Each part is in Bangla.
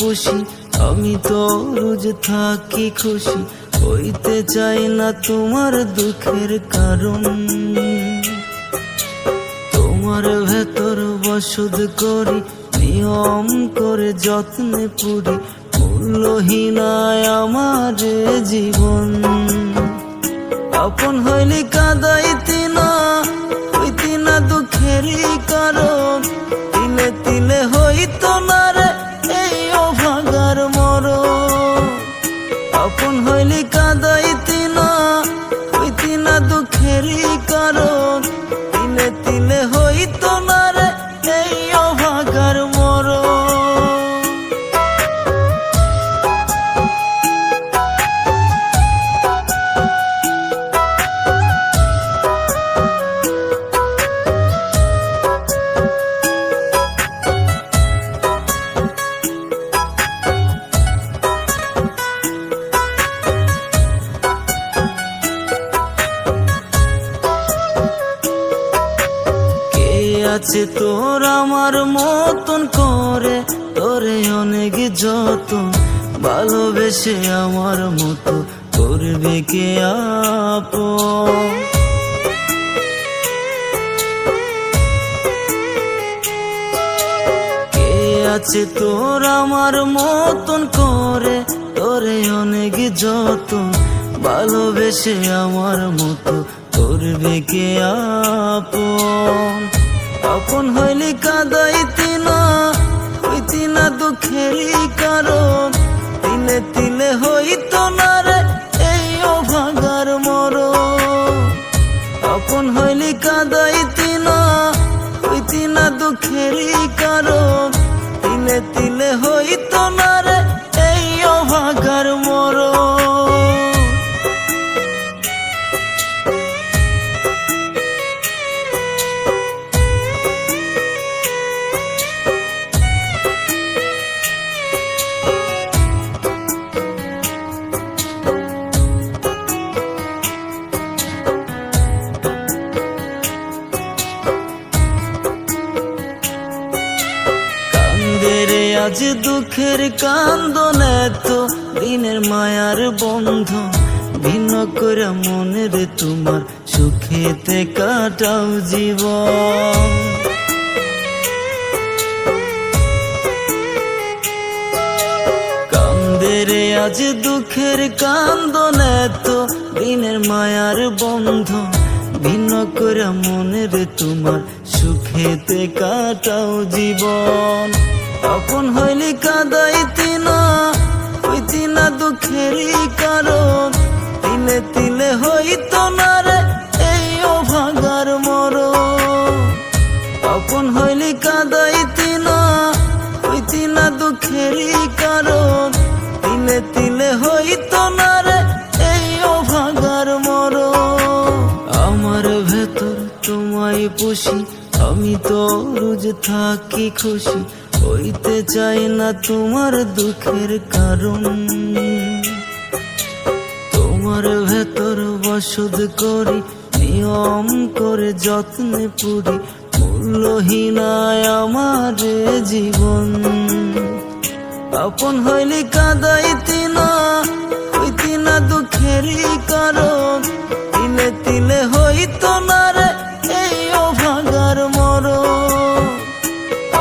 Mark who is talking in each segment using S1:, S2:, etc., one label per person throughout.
S1: পুষি, আমি তো রোজ থাকি খুশি, হইতে চাই না তোমার দুঃখের কারণ। তোমার ভেতর বসত করি, নিয়ম করে যত্নে পুরি, মূল্যহীনায় আমার জীবন। আপন হইলি কাঁদাইতি না, হইতি না দুঃখেরই কারণ, তিলে তিলে হইতো না রে এই অভাগার মরণ। আপন হইলি কাঁদাইতি না, হইতি না দুঃখেরই কারণ, তিলে তিলে হইতো না রে এই অভাগার মরণ। আছে তোর আমার মতন করে, তোরে অনেক যতন, ভালোবেসে আমার মতো করবে কে আপন। কে আছে তোর আমার মতন করে, তোরে অনেক যতন, ভালোবেসে আমার মতো করবে কে আপন। আপন হইলি কাঁদাইতি না, হইতি না দুঃখেরই কারণ, তিলে তিলে হইতো না রে এই অভাগার মরণ। আপন হইলি কাঁদাইতি না, হইতি না দুঃখেরই কারণ, তিলে তিলে হইতো না রে এই অভাগার মরণ। আজ দুঃখের কান্দন, এত দিনের মায়ার বন্ধন, ভিন্ন করে মনের তোমার সুখেতে কাটাও জীবন। কান্দেরে আজ দুঃখের কান্দন, এত দিনের মায়ার বন্ধন, ভিন্ন করে মনের তোমার সুখেতে কাটাও জীবন। আপন হইলি কাঁদাইতি না, হইতি না দুঃখেরই কারণ, তিলে তিলে হইতো না রে এই অভাগার মরণ। আপন হইলি কাঁদাইতি না, হইতি না দুঃখেরই কারণ, তিলে তিলে হইতো না রে এই অভাগার মরণ। আমার ভেতর তোমায় পুষি, আমি তো রোজ থাকি খুশি, হইতে চাই না তোমার দুঃখের কারণ। তোমার ভেতর বসত করি, নিয়ম করে যত্নে পুরি, মূল্যহীনায় আমার জীবন। আপন হইলি কাঁদাইতি না, হইতি না দুঃখেরই কারণ, তিলে তিলে হইতো না রে এই অভাগার মরণ।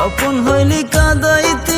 S1: আপন হইলি কাঁদাইতি